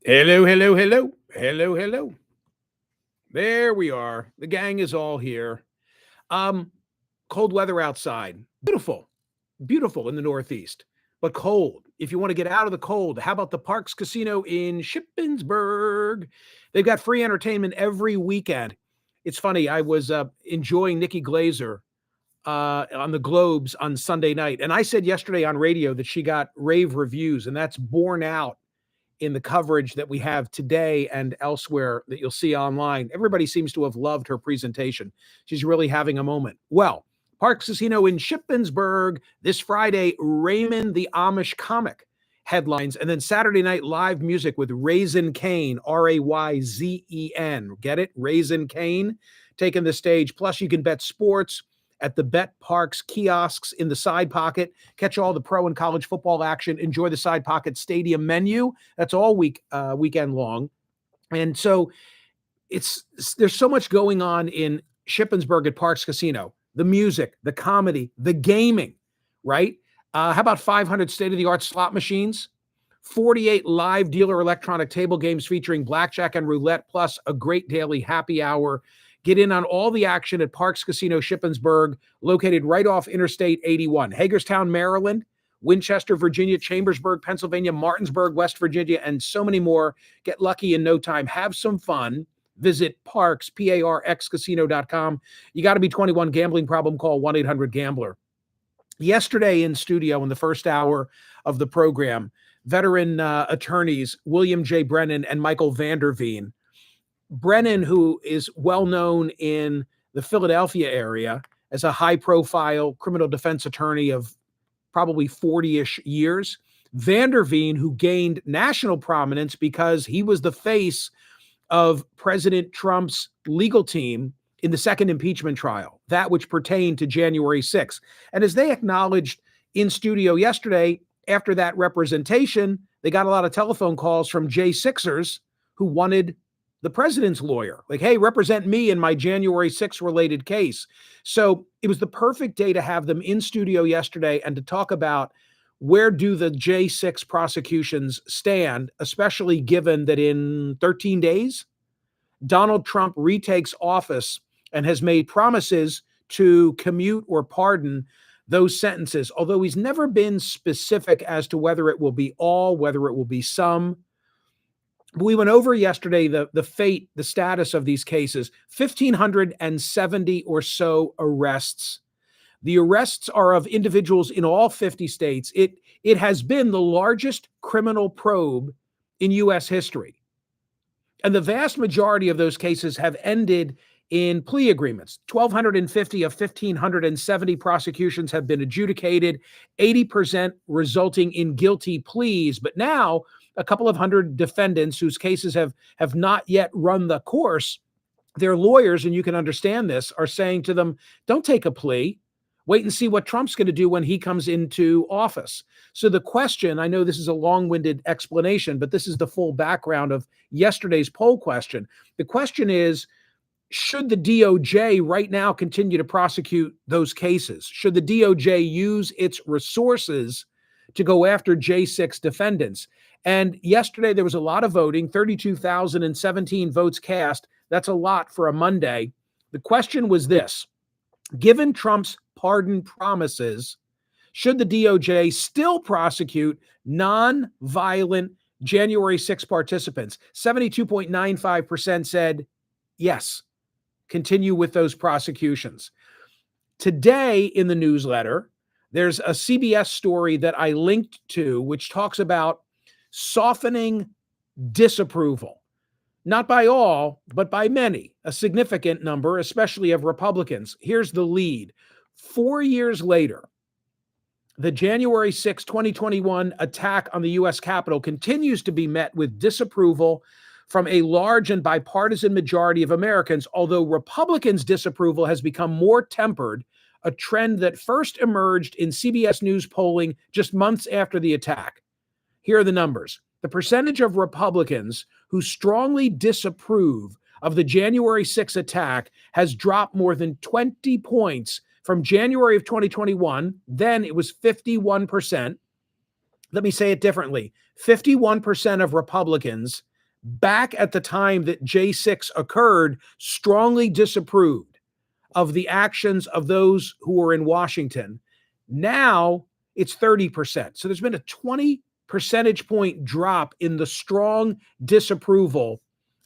Hello, hello, hello, hello, hello. There we are. The gang is all here. Um, Cold weather outside. Beautiful, beautiful in the Northeast, but cold. If you want to get out of the cold, how about the Parks Casino in Shippensburg? They've got free entertainment every weekend. It's funny. I was enjoying Nikki Glazer on the Globes on Sunday night, and I said yesterday on radio that she got rave reviews, and that's borne out in the coverage that we have today and elsewhere that you'll see online. Everybody seems to have loved her presentation. She's really having a moment. Well, Parks Casino in Shippensburg this Friday, Raymond the Amish comic headlines, and then Saturday night live music with Raisin Kane, Rayzen. Get it? Raisin Kane taking the stage. Plus, you can bet sports at the Bet Parks kiosks in the Side Pocket. Catch all the pro and college football action. Enjoy the Side Pocket Stadium menu. That's all weekend long. And so there's so much going on in Shippensburg at Parks Casino. The music, the comedy, the gaming, right? How about 500 state-of-the-art slot machines? 48 live dealer electronic table games featuring blackjack and roulette, plus a great daily happy hour. Get in on all the action at Parks Casino Shippensburg, located right off Interstate 81. Hagerstown, Maryland, Winchester, Virginia, Chambersburg, Pennsylvania, Martinsburg, West Virginia, and so many more. Get lucky in no time. Have some fun. Visit Parks, PARXcasino.com. You got to be 21. Gambling problem, call 1-800-GAMBLER. Yesterday in studio in the first hour of the program, veteran attorneys William J. Brennan and Michael Vanderveen. Brennan, who is well known in the Philadelphia area as a high-profile criminal defense attorney of probably 40-ish years. Vanderveen, who gained national prominence because he was the face of President Trump's legal team in the second impeachment trial, that which pertained to January 6th. And as they acknowledged in studio yesterday, after that representation, they got a lot of telephone calls from J6ers who wanted the president's lawyer, like, hey, represent me in my January 6th related case. So it was the perfect day to have them in studio yesterday and to talk about where do the J6 prosecutions stand, especially given that in 13 days, Donald Trump retakes office and has made promises to commute or pardon those sentences, although he's never been specific as to whether it will be all, whether it will be some. We went over yesterday the fate, the status of these cases, 1,570 or so arrests. The arrests are of individuals in all 50 states. It has been the largest criminal probe in U.S. history. And the vast majority of those cases have ended in plea agreements. 1,250 of 1,570 prosecutions have been adjudicated, 80% resulting in guilty pleas. But now, a couple of hundred defendants whose cases have not yet run the course, their lawyers, and you can understand this, are saying to them, don't take a plea. Wait and see what Trump's going to do when he comes into office. So the question, I know this is a long-winded explanation, but this is the full background of yesterday's poll question. The question is, should the DOJ right now continue to prosecute those cases? Should the DOJ use its resources to go after J6 defendants? And yesterday there was a lot of voting, 32,017 votes cast. That's a lot for a Monday. The question was this: given Trump's pardon promises, should the DOJ still prosecute non-violent January 6 participants? 72.95% said yes, continue with those prosecutions. Today in the newsletter, there's a CBS story that I linked to, which talks about softening disapproval. Not by all, but by many, a significant number, especially of Republicans. Here's the lead. 4 years later, the January 6, 2021 attack on the U.S. Capitol continues to be met with disapproval from a large and bipartisan majority of Americans, although Republicans' disapproval has become more tempered, a trend that first emerged in CBS News polling just months after the attack. Here are the numbers. The percentage of Republicans who strongly disapprove of the January 6 attack has dropped more than 20 points from January of 2021. Then it was 51%. Let me say it differently. 51% of Republicans back at the time that J6 occurred, strongly disapproved of the actions of those who were in Washington. Now it's 30%. So there's been a 20 percentage point drop in the strong disapproval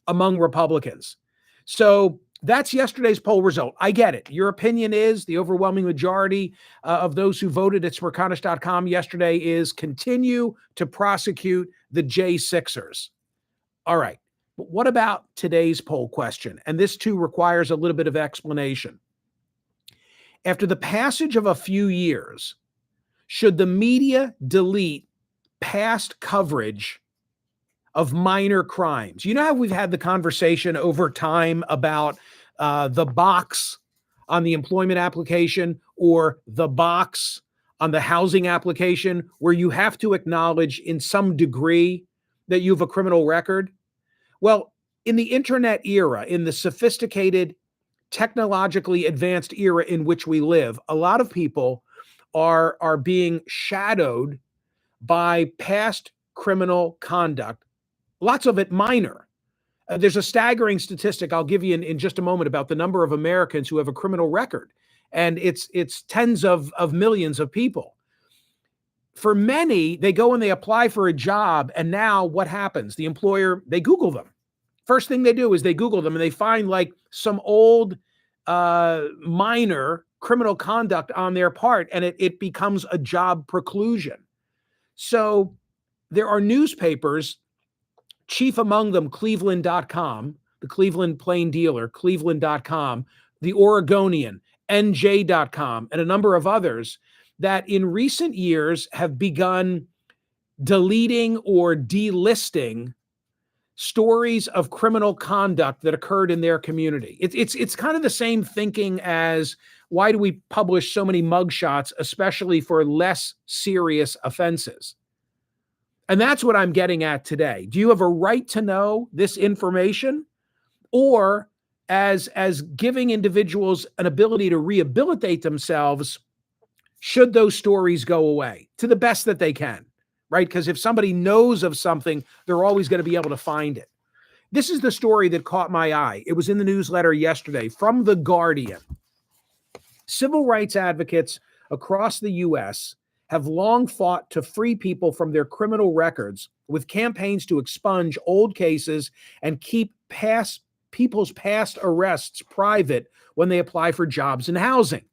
among Republicans. So that's yesterday's poll result. I get it. Your opinion is the overwhelming majority of those who voted at Smerconish.com yesterday is continue to prosecute the J6ers. All right. But what about today's poll question? And this too requires a little bit of explanation. After the passage of a few years, should the media delete past coverage of minor crimes? You know how we've had the conversation over time about the box on the employment application or the box on the housing application where you have to acknowledge in some degree that you have a criminal record? Well, in the internet era, in the sophisticated, technologically advanced era in which we live, a lot of people are being shadowed by past criminal conduct, lots of it minor. There's a staggering statistic I'll give you in just a moment about the number of Americans who have a criminal record, and it's tens of millions of people. For many, they go and they apply for a job, and now what happens? The employer, they Google them. First thing they do is they Google them, and they find like some old minor criminal conduct on their part, and it becomes a job preclusion. So there are newspapers, chief among them Cleveland.com, the Cleveland Plain Dealer, Cleveland.com, the Oregonian, NJ.com, and a number of others that in recent years have begun deleting or delisting stories of criminal conduct that occurred in their community. It's kind of the same thinking as why do we publish so many mugshots, especially for less serious offenses? And that's what I'm getting at today. Do you have a right to know this information? Or as giving individuals an ability to rehabilitate themselves, should those stories go away to the best that they can, right? Because if somebody knows of something, they're always going to be able to find it. This is the story that caught my eye. It was in the newsletter yesterday from The Guardian. Civil rights advocates across the U.S. have long fought to free people from their criminal records with campaigns to expunge old cases and keep people's past arrests private when they apply for jobs and housing.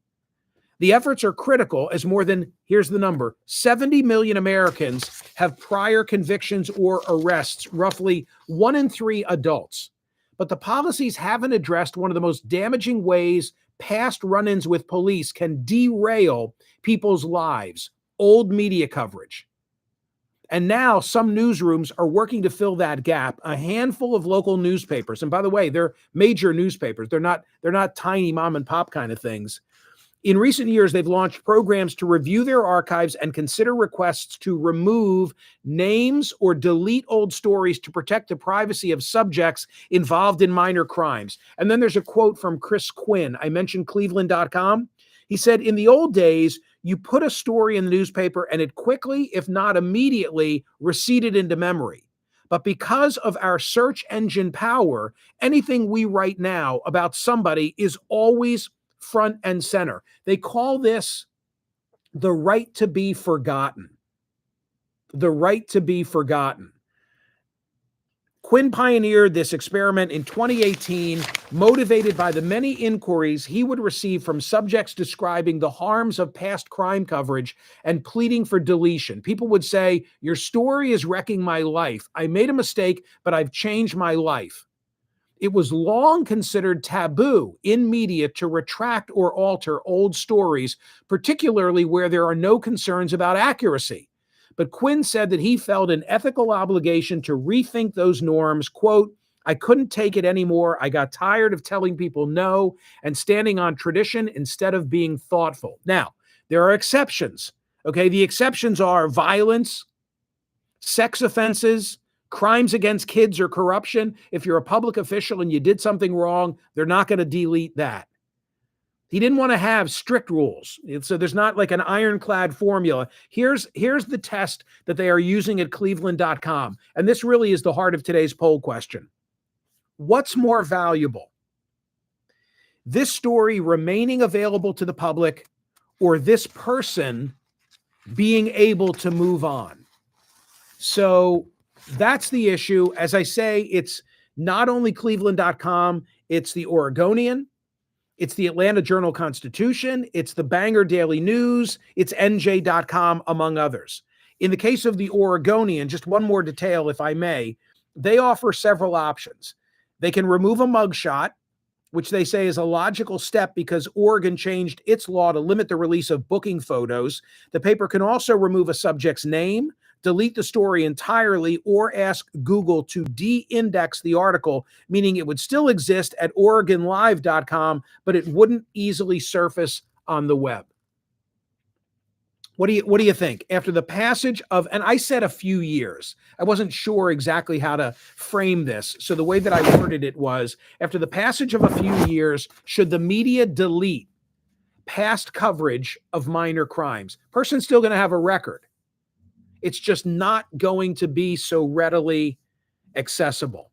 The efforts are critical as more than, here's the number, 70 million Americans have prior convictions or arrests, roughly 1 in 3 adults. But the policies haven't addressed one of the most damaging ways past run-ins with police can derail people's lives: old media coverage. And now some newsrooms are working to fill that gap. A handful of local newspapers, and by the way, they're major newspapers. They're not tiny mom and pop kind of things. In recent years, they've launched programs to review their archives and consider requests to remove names or delete old stories to protect the privacy of subjects involved in minor crimes. And then there's a quote from Chris Quinn. I mentioned Cleveland.com. He said, in the old days, you put a story in the newspaper and it quickly, if not immediately, receded into memory. But because of our search engine power, anything we write now about somebody is always front and center. They call this the right to be forgotten. The right to be forgotten. Quinn pioneered this experiment in 2018, motivated by the many inquiries he would receive from subjects describing the harms of past crime coverage and pleading for deletion. People would say, your story is wrecking my life. I made a mistake, but I've changed my life. It was long considered taboo in media to retract or alter old stories, particularly where there are no concerns about accuracy. But Quinn said that he felt an ethical obligation to rethink those norms. Quote, I couldn't take it anymore. I got tired of telling people no and standing on tradition instead of being thoughtful. Now, there are exceptions. Okay, the exceptions are violence, sex offenses, crimes against kids, or corruption. If you're a public official and you did something wrong, they're not going to delete that. He didn't want to have strict rules. So there's not like an ironclad formula. Here's the test that they are using at cleveland.com. And this really is the heart of today's poll question. What's more valuable? This story remaining available to the public, or this person being able to move on? So that's the issue. As I say, it's not only cleveland.com, it's the Oregonian, it's the Atlanta Journal-Constitution, it's the Bangor Daily News, it's NJ.com, among others. In the case of the Oregonian, just one more detail, if I may, they offer several options. They can remove a mugshot, which they say is a logical step because Oregon changed its law to limit the release of booking photos. The paper can also remove a subject's name, delete the story entirely, or ask Google to de-index the article, meaning it would still exist at OregonLive.com, but it wouldn't easily surface on the web. What do you think? After the passage of, and I said a few years, I wasn't sure exactly how to frame this. So the way that I worded it was, after the passage of a few years, should the media delete past coverage of minor crimes? Person's still going to have a record. It's just not going to be so readily accessible.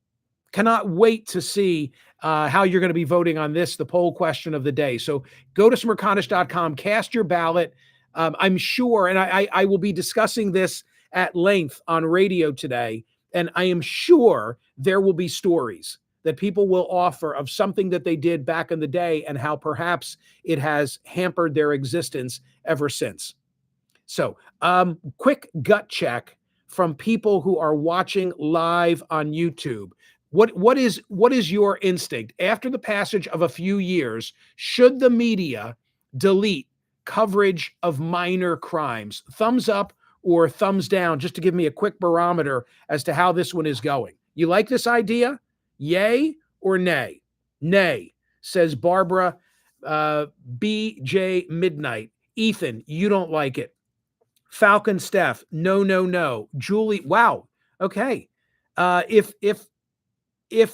Cannot wait to see how you're going to be voting on this, the poll question of the day. So go to Smerconish.com, cast your ballot. I'm sure, and I will be discussing this at length on radio today, and I am sure there will be stories that people will offer of something that they did back in the day and how perhaps it has hampered their existence ever since. So, quick gut check from people who are watching live on YouTube. What is your instinct? After the passage of a few years, should the media delete coverage of minor crimes? Thumbs up or thumbs down, just to give me a quick barometer as to how this one is going. You like this idea? Yay or nay? Nay, says Barbara BJ Midnight. Ethan, you don't like it. Falcon Steph, no. Julie, wow. Okay. If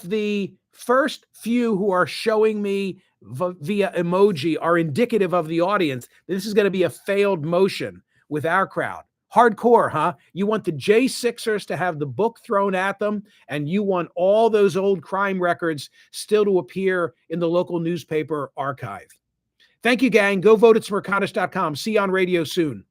the first few who are showing me via emoji are indicative of the audience, this is going to be a failed motion with our crowd. Hardcore, huh? You want the J6ers to have the book thrown at them, and you want all those old crime records still to appear in the local newspaper archive. Thank you, gang. Go vote at Smerconish.com. See you on radio soon.